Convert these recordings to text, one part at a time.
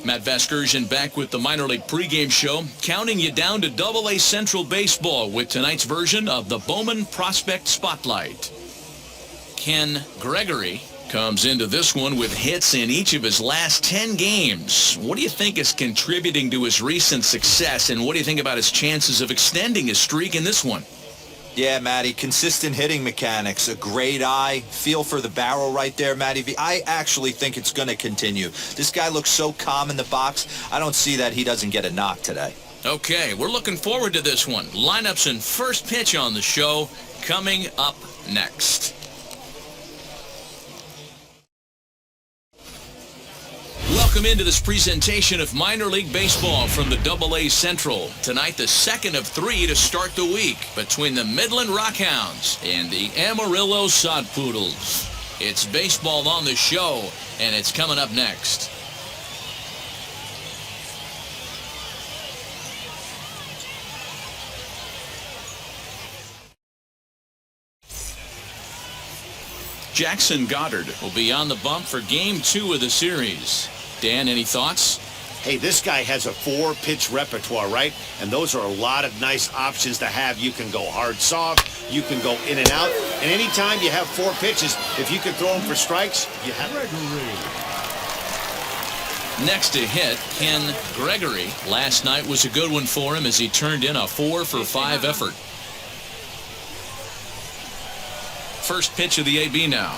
Matt Vasgersian back with the minor league pregame show, counting you down to Double-A Central Baseball with tonight's version of the Bowman Prospect Spotlight. Ken Gregory comes into this one with hits in each of his last 10 games. What do you think is contributing to his recent success, and what do you think about his chances of extending his streak in this one? Yeah, Matty, consistent hitting mechanics, a great eye, feel for the barrel right there, Matty V. I actually think it's going to continue. This guy looks so calm in the box, I don't see that he doesn't get a knock today. Okay, we're looking forward to this one. Lineups and first pitch on the show coming up next. Welcome into this presentation of minor league baseball from the Double-A Central. Tonight, the second of 3 to start the week between the Midland Rockhounds and the Amarillo Sod Poodles. It's baseball on the show, and it's coming up next. Jackson Goddard will be on the bump for Game 2 of the series. Dan, any thoughts? Hey, this guy has a 4-pitch repertoire, right? And those are a lot of nice options to have. You can go hard, soft. You can go in and out. And anytime you have 4 pitches, if you can throw them for strikes, you have Gregory. Next to hit, Ken Gregory. Last night was a good one for him as he turned in a 4-for-5 effort. First pitch of the AB now.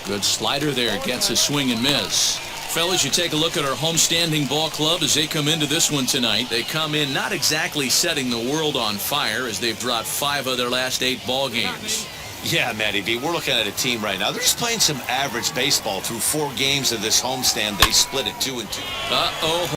Good slider there, gets a swing and miss. Fellas, you take a look at our homestanding ball club as they come into this one tonight. They come in not exactly setting the world on fire as they've dropped 5 of their last 8 ball games. Yeah, Matty V, we're looking at a team right now. They're just playing some average baseball through 4 games of this homestand. They split it 2-2. Uh-oh.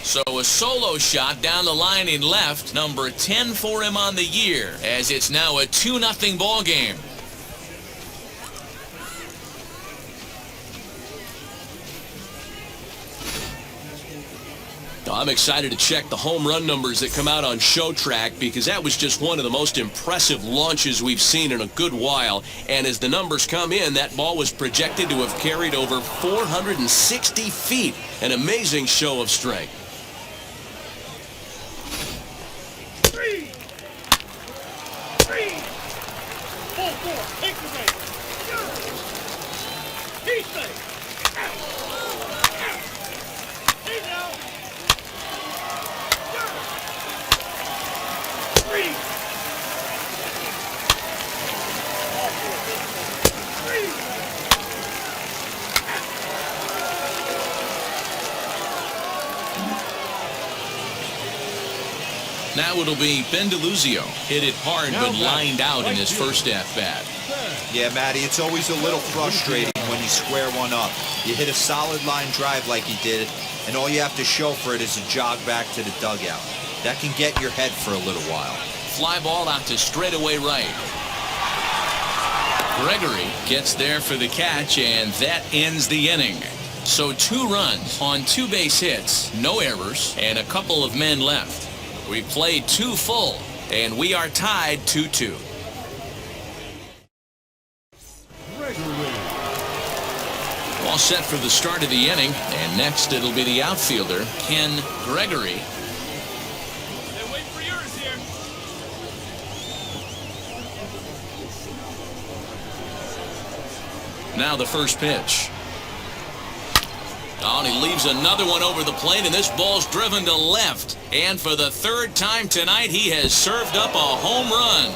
So a solo shot down the line in left, number 10 for him on the year, as it's now a 2-0 ball game. I'm excited to check the home run numbers that come out on Show Track because that was just one of the most impressive launches we've seen in a good while. And as the numbers come in, that ball was projected to have carried over 460 feet. An amazing show of strength. Take the break. He's safe. He's out. Three. Now it'll be Ben DeLuzio. Hit it hard but lined out in his first at-bat. Yeah, Matty, it's always a little frustrating when you square one up. You hit a solid line drive like he did, and all you have to show for it is a jog back to the dugout. That can get in your head for a little while. Fly ball out to straightaway right. Gregory gets there for the catch, and that ends the inning. So 2 runs on 2 base hits, no errors, and a couple of men left. We played 2 full, and we are tied 2-2. All set for the start of the inning, and next it'll be the outfielder, Ken Gregory. They're waiting for yours here. Now the first pitch. Oh, and he leaves another one over the plate, and this ball's driven to left. And for the 3rd time tonight, he has served up a home run.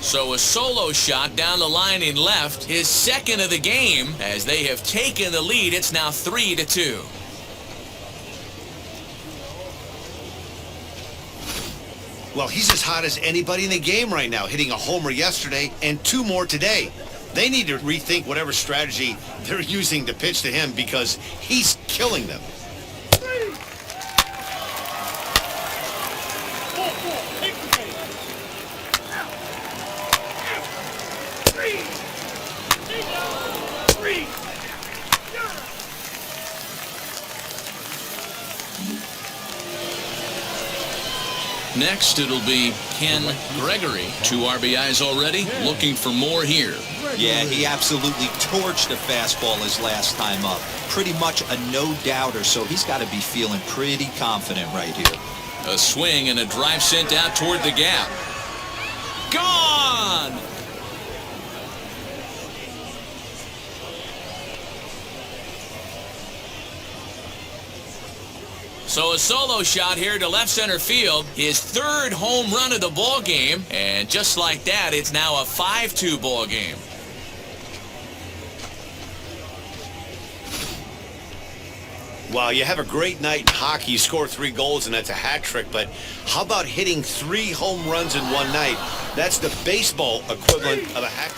So a solo shot down the line in left, his 2nd of the game. As they have taken the lead, it's now 3-2. Well, he's as hot as anybody in the game right now, hitting a homer yesterday and 2 more today. They need to rethink whatever strategy they're using to pitch to him because he's killing them. Next, it'll be Ken Gregory. 2 RBIs already. Looking for more here. Yeah, he absolutely torched the fastball his last time up. Pretty much a no-doubter, so he's got to be feeling pretty confident right here. A swing and a drive sent out toward the gap. Gone! So a solo shot here to left center field, his 3rd home run of the ball game, and just like that, it's now a 5-2 ball game. Wow, you have a great night in hockey. You score 3 goals, and that's a hat trick. But how about hitting 3 home runs in one night? That's the baseball equivalent of a hat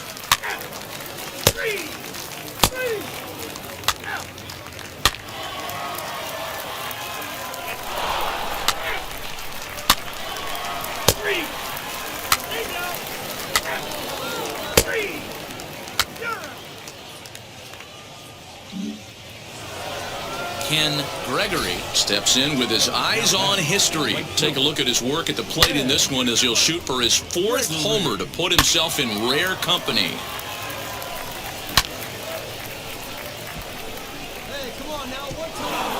trick. Ken Gregory steps in with his eyes on history. Take a look at his work at the plate in this one as he'll shoot for his 4th homer to put himself in rare company. Hey, come on now. One time.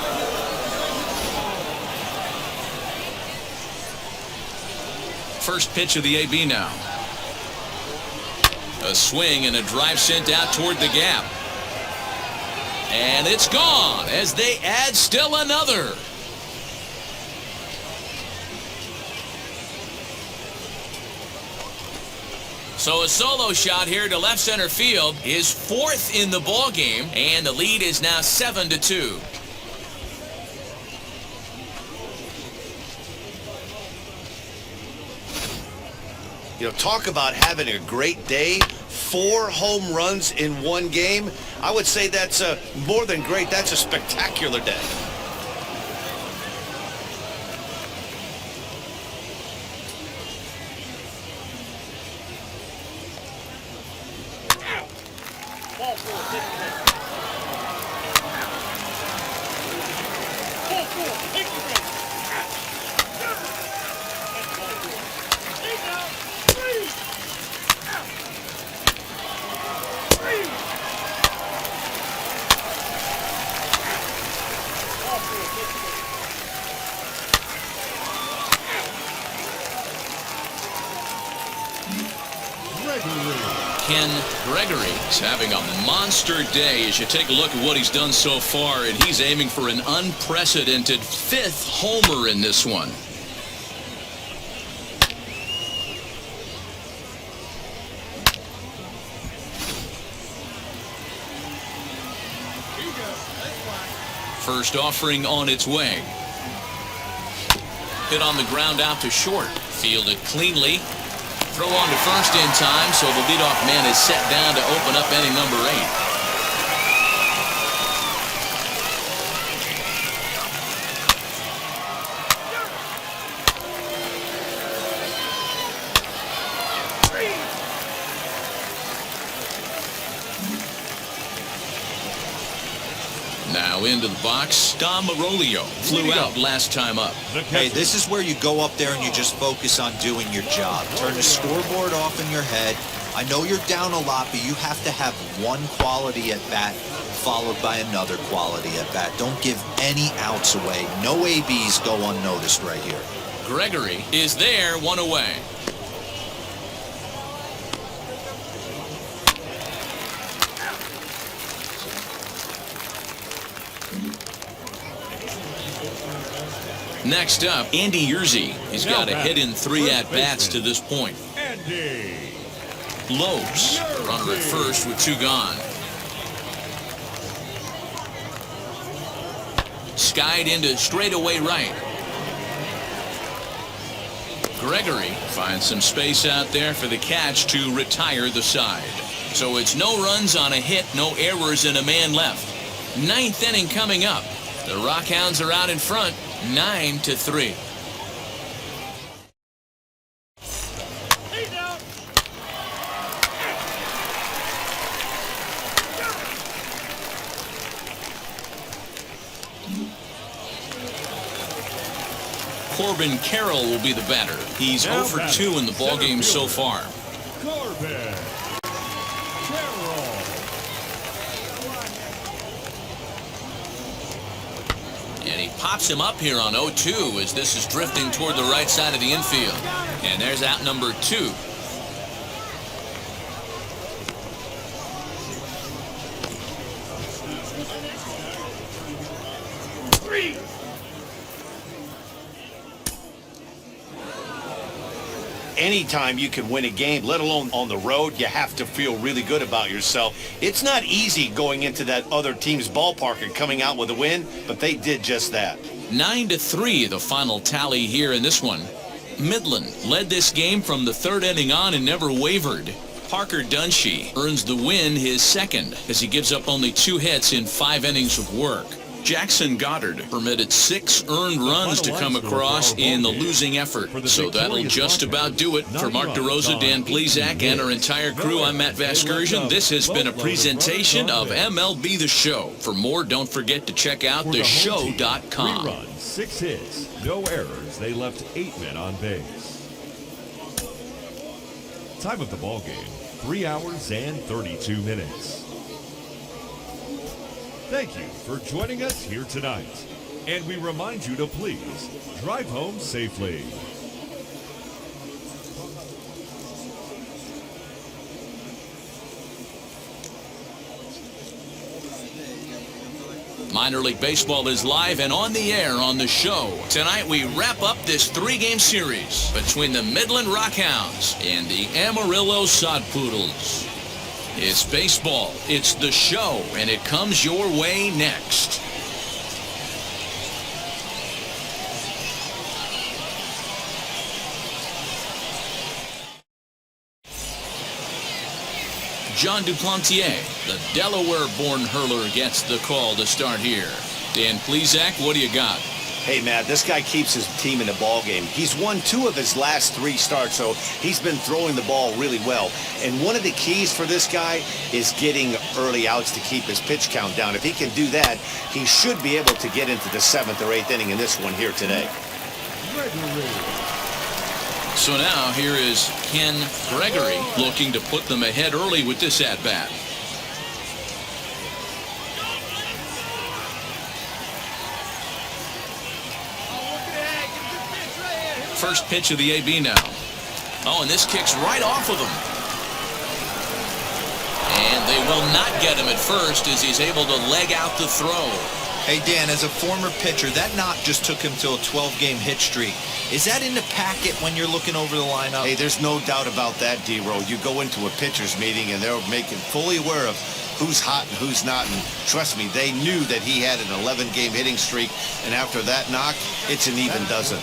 First pitch of the AB now. A swing and a drive sent out toward the gap. And it's gone as they add still another. So a solo shot here to left center field, his 4th in the ball game, and the lead is now 7-2. You know, talk about having a great day. 4 home runs in one game. I would say that's more than great. That's a spectacular day. Ball 4, take the break. Ball 4, take the break. Hey now. 3. Ken Gregory is having a monster day as you take a look at what he's done so far, and he's aiming for an unprecedented 5th homer in this one. First offering on its way. Hit on the ground out to short. Fielded cleanly. Throw on to first in time, so the leadoff man is set down to open up inning number 8. Now into the box, Dom Marolio flew out last time up. Hey, this is where you go up there and you just focus on doing your job. Turn the scoreboard off in your head. I know you're down a lot, but you have to have one quality at bat followed by another quality at bat. Don't give any outs away. No ABs go unnoticed right here. Gregory is there, 1 away. Next up, Andy Yerzy. He's got a hit in 3 at-bats to this point. Lopes, runner at first with 2 gone. Skied into straightaway right. Gregory finds some space out there for the catch to retire the side. So it's no runs on a hit, no errors, and a man left. 9th inning coming up. The Rockhounds are out in front, 9-3. Hey now. Corbin Carroll will be the batter. He's 0 for 2 in the ballgame so far. Corbin Carroll. And he pops him up here on 0-2 as this is drifting toward the right side of the infield. And there's out number 2. Anytime you can win a game, let alone on the road, you have to feel really good about yourself. It's not easy going into that other team's ballpark and coming out with a win, but they did just that. 9-3 the final tally here in this one. Midland led this game from the 3rd inning on and never wavered. Parker Dunshee earns the win, his second, as he gives up only 2 hits in 5 innings of work. Jackson Goddard permitted 6 earned runs to come across in the losing effort. So that'll just about do it. For Mark DeRosa, Dan Plesac, and our entire crew, I'm Matt Vasgersian. This has been a presentation of MLB The Show. For more, don't forget to check out theshow.com. 3 runs, 6 hits, no errors. They left 8 men on base. Time of the ball game, 3 hours and 32 minutes. Thank you for joining us here tonight. And we remind you to please drive home safely. Minor League Baseball is live and on the air on the show. Tonight we wrap up this 3-game series between the Midland Rockhounds and the Amarillo Sod Poodles. It's baseball, it's the show, and it comes your way next. John Duplantier, the Delaware-born hurler, gets the call to start here. Dan Plesac, what do you got? Hey, Matt, this guy keeps his team in the ball game. He's won 2 of his last 3 starts, so he's been throwing the ball really well. And one of the keys for this guy is getting early outs to keep his pitch count down. If he can do that, he should be able to get into the 7th or 8th inning in this one here today. So now here is Ken Gregory looking to put them ahead early with this at-bat. First pitch of the AB now. Oh, and this kicks right off of him. And they will not get him at first as he's able to leg out the throw. Hey, Dan, as a former pitcher, that knock just took him to a 12-game hit streak. Is that in the packet when you're looking over the lineup? Hey, there's no doubt about that, D-Row. You go into a pitcher's meeting, and they're making fully aware of who's hot and who's not. And trust me, they knew that he had an 11-game hitting streak. And after that knock, it's an even dozen.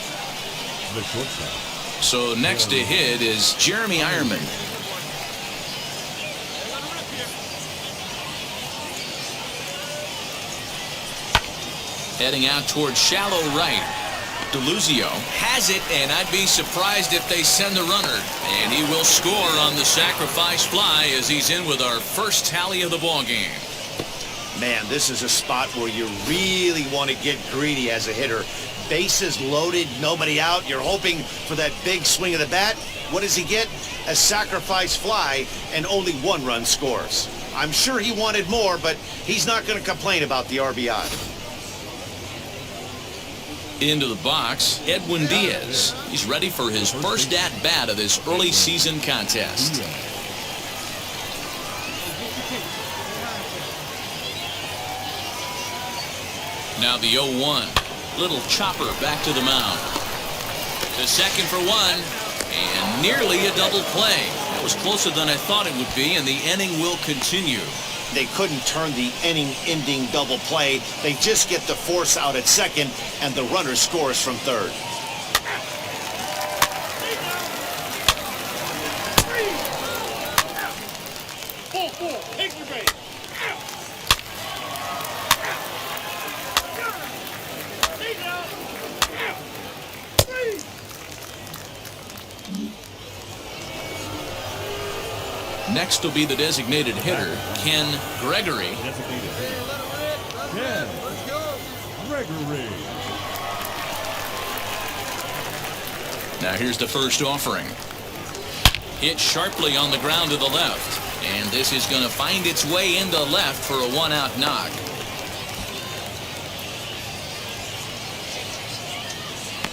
The shortstop. So next to hit is Jeremy Ironman. Heading out towards shallow right. DeLuzio has it, and I'd be surprised if they send the runner. And he will score on the sacrifice fly as he's in with our first tally of the ballgame. Man, this is a spot where you really want to get greedy as a hitter. Bases loaded, nobody out. You're hoping for that big swing of the bat. What does he get? A sacrifice fly, and only 1 run scores. I'm sure he wanted more, but he's not going to complain about the RBI. Into the box, Edwin Diaz. He's ready for his first at-bat of this early season contest. Now the 0-1. Little chopper back to the mound. To second for 1. And nearly a double play. That was closer than I thought it would be, and the inning will continue. They couldn't turn the inning-ending double play. They just get the force out at second, and the runner scores from third. Ball, take your base. Next will be the designated hitter, Ken Gregory. Designated hitter, Ken Gregory. Now here's the first offering. Hit sharply on the ground to the left. And this is going to find its way into left for a one-out knock.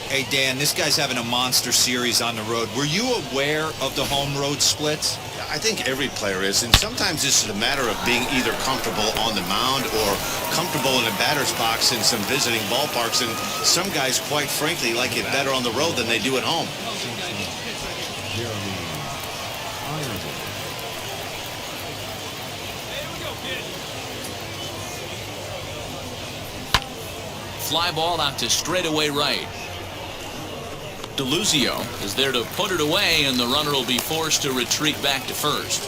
Hey, Dan, this guy's having a monster series on the road. Were you aware of the home road splits? I think every player is, and sometimes this is a matter of being either comfortable on the mound or comfortable in a batter's box in some visiting ballparks, and some guys, quite frankly, like it better on the road than they do at home. Fly ball out to straightaway right. DeLuzio is there to put it away, and the runner will be forced to retreat back to first.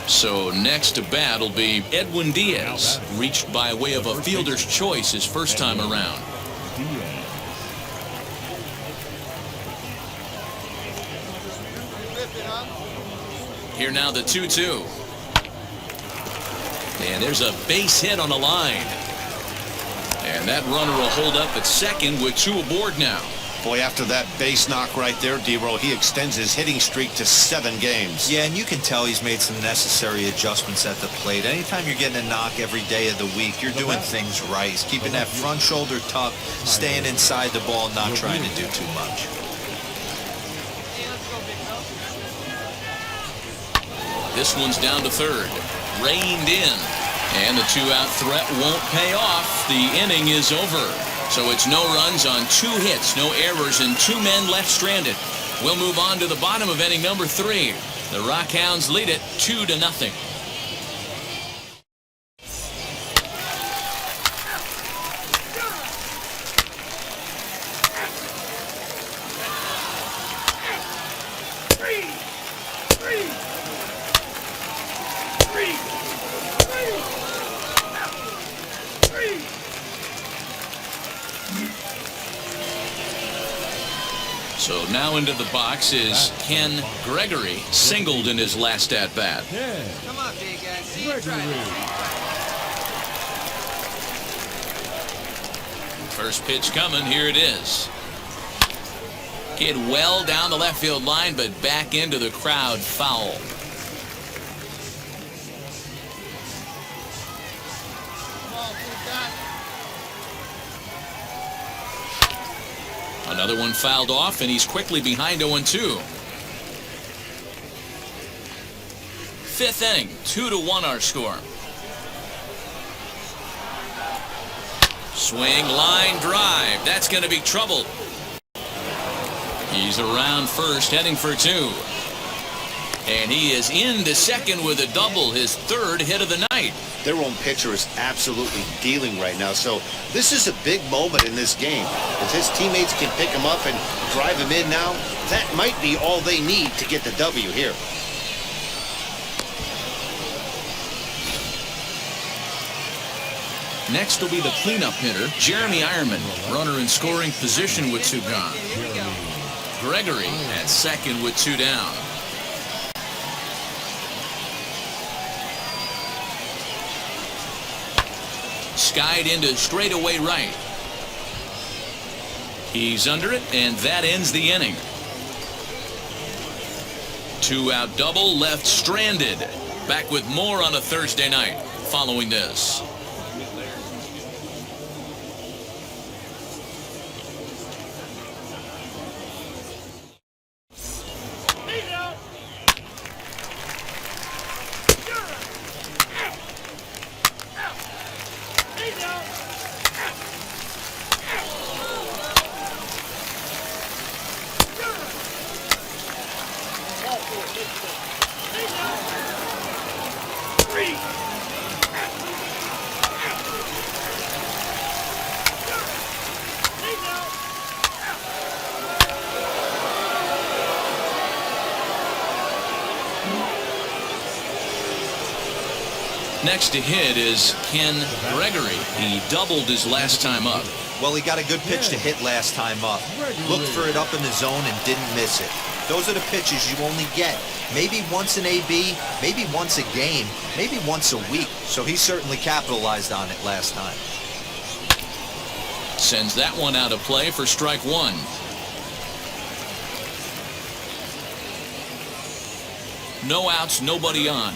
So next to bat will be Edwin Diaz, reached by way of a fielder's choice his first time around. Here now the 2-2. And there's a base hit on the line. And that runner will hold up at second with 2 aboard now. Boy, after that base knock right there, D-Roll, he extends his hitting streak to 7 games. Yeah, and you can tell he's made some necessary adjustments at the plate. Anytime you're getting a knock every day of the week, you're doing things right. He's keeping that front shoulder tucked, staying inside the ball, not trying to do too much. This one's down to third. Reined in. And the 2-out threat won't pay off. The inning is over. So it's no runs on 2 hits, no errors, and 2 men left stranded. We'll move on to the bottom of inning number 3. The Rockhounds lead it 2-0. So now into the box is Ken Gregory, singled in his last at-bat. Come on, big guy. See you try it. First pitch coming, here it is. Hit well down the left field line, but back into the crowd, foul. Another one fouled off, and he's quickly behind 0-2. 5th inning, 2-1 our score. Swing, line, drive. That's going to be trouble. He's around first, heading for 2. And he is into second with a double, his 3rd hit of the night. Their own pitcher is absolutely dealing right now, so this is a big moment in this game. If his teammates can pick him up and drive him in now, that might be all they need to get the W here. Next will be the cleanup hitter, Jeremy Ironman, runner in scoring position with 2 gone. Gregory at second with 2 down. Skied into straightaway right. He's under it, and that ends the inning. 2-out double, left stranded. Back with more on a Thursday night following this. Next to hit is Ken Gregory. He doubled his last time up. Well, he got a good pitch to hit last time up. Looked for it up in the zone and didn't miss it. Those are the pitches you only get. Maybe once an AB, maybe once a game, maybe once a week. So he certainly capitalized on it last time. Sends that one out of play for strike one. No outs, nobody on.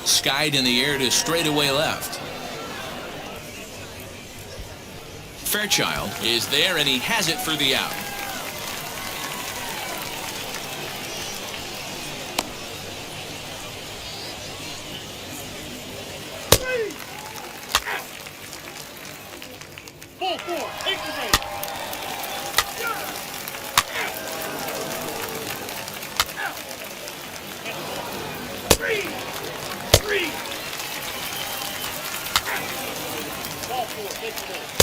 Skied in the air to straightaway left. Fairchild is there, and he has it for the out. Ball four, take the base. Three. Ball four, take the base.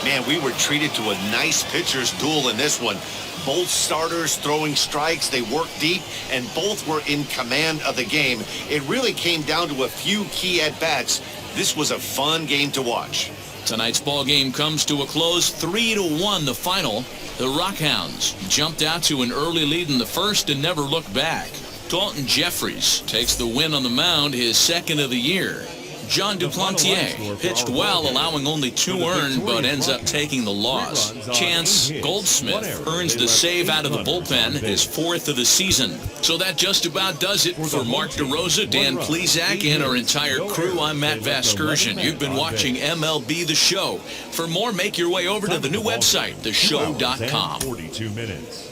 Man, we were treated to a nice pitcher's duel in this one. Both starters throwing strikes, they worked deep, and both were in command of the game. It really came down to a few key at-bats. This was a fun game to watch. Tonight's ball game comes to a close, 3-1 the final. The Rockhounds jumped out to an early lead in the first and never looked back. Dalton Jeffries takes the win on the mound, his second of the year. John Duplantier pitched well, allowing only 2 earned, but ends up taking the loss. Chance Goldsmith earns the save out of the bullpen, his 4th of the season. So that just about does it for Mark DeRosa, Dan Plesac, and our entire crew. I'm Matt Vasgersian. You've been watching MLB The Show. For more, make your way over to the new website, theshow.com. 42 minutes.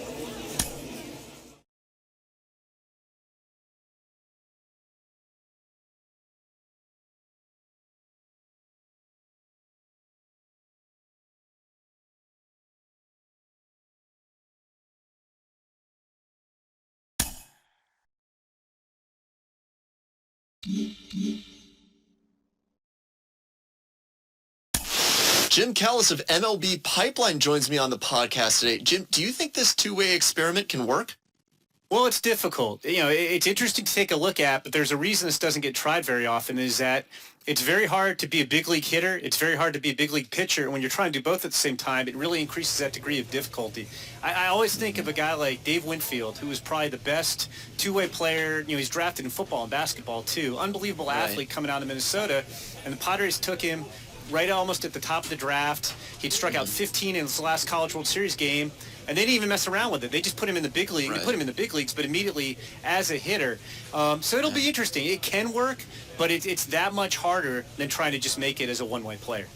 Jim Callis of MLB Pipeline joins me on the podcast today. Jim, do you think this two-way experiment can work? Well, it's difficult. You know, it's interesting to take a look at, but there's a reason this doesn't get tried very often, is that it's very hard to be a big league hitter. It's very hard to be a big league pitcher. And when you're trying to do both at the same time, it really increases that degree of difficulty. I always think of a guy like Dave Winfield, who is probably the best two-way player. You know, he's drafted in football and basketball, too. Unbelievable athlete coming out of Minnesota. And the Padres took him right almost at the top of the draft. He'd struck out 15 in his last College World Series game, and they didn't even mess around with it. They just put him in the big league. They put him in the big leagues, but immediately as a hitter. So it'll be interesting. It can work, but it's that much harder than trying to just make it as a one-way player.